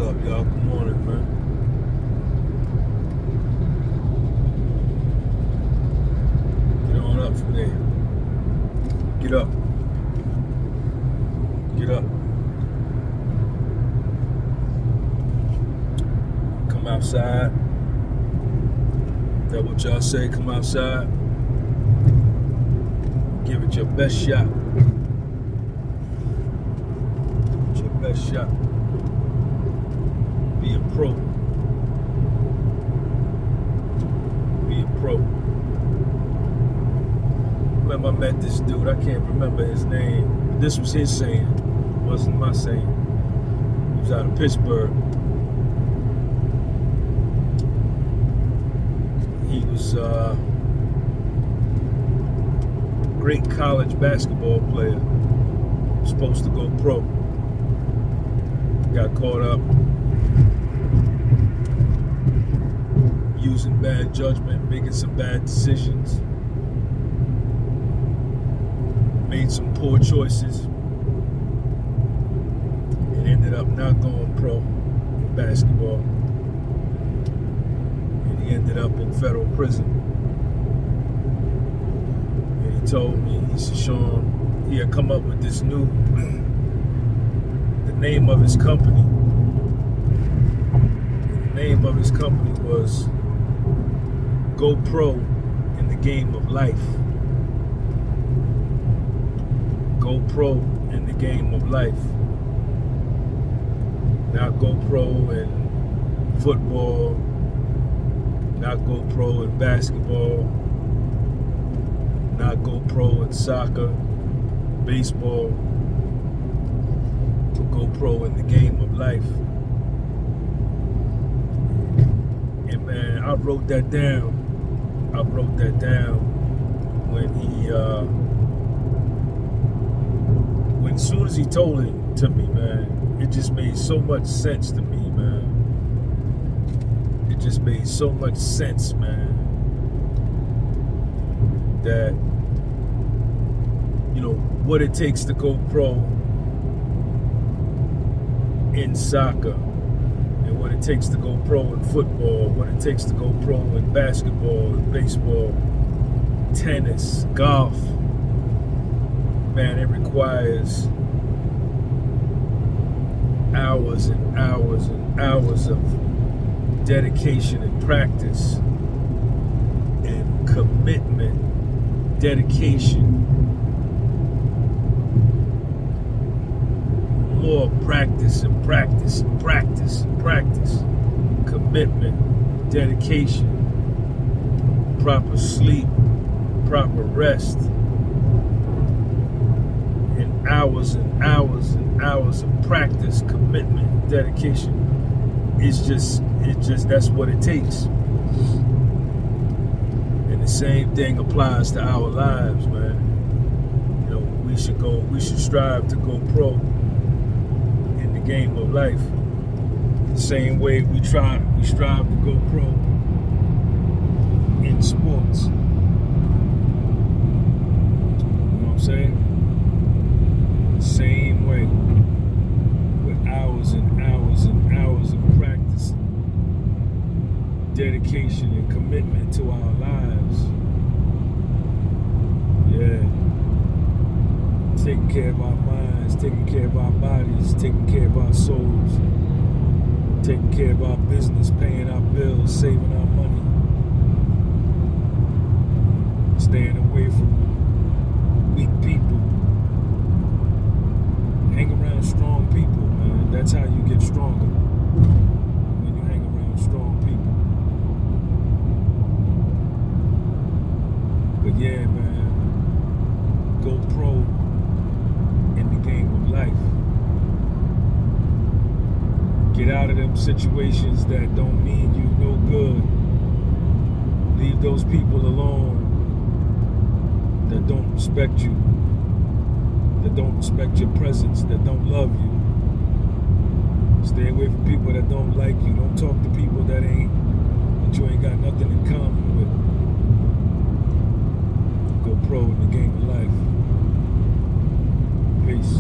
up, y'all? Good morning, man. Get on up from there. Get up. Get up. Come outside. That what y'all say? Come outside. Give it your best shot. Your best shot. Be a pro. Be a pro. Remember I met this dude, I can't remember his name. This was his saying. It wasn't my saying. He was out of Pittsburgh. He was a great college basketball player. Supposed to go pro. Got caught up using bad judgment, making some bad decisions, made some poor choices, and ended up not going pro in basketball. And he ended up in federal prison. And he told me, he said, Sean, he had come up with this new the name of his company. The name of his company was Go Pro in the Game of Life. Go Pro in the Game of Life. Not Go Pro in football, not Go Pro in basketball, not Go Pro in soccer, baseball, but Go Pro in the Game of Life. And man, I wrote that down. I wrote that down when as soon as he told it to me, man, it just made so much sense to me, man. It just made so much sense, man, that, you know, what it takes to go pro in soccer, and what it takes to go pro in football, what it takes to go pro in basketball, and baseball, tennis, golf. Man, it requires hours and hours and hours of dedication and practice and commitment, dedication, more practice and practice and practice and practice, commitment, dedication, proper sleep, proper rest, and hours and hours and hours of practice, commitment, dedication. It's just that's what it takes. And the same thing applies to our lives, man. You know, we should strive to go pro in the game of life. The same way we strive to go pro in sports. You know what I'm saying? Same way, with hours and hours and hours of practice, dedication and commitment to our lives. Yeah. Taking care of our minds, taking care of our bodies, taking care of our souls, taking care of our business, paying our bills, saving our money, staying away from weak people. Hang around strong people, man. That's how you get stronger. When you hang around strong people. But yeah, man. Go pro in the game of life. Get out of them situations that don't mean you no good. Leave those people alone that don't respect you, that don't respect your presence, that don't love you. Stay away from people that don't like you. Don't talk to people that you ain't got nothing in common with. Go pro in the game of life. Peace.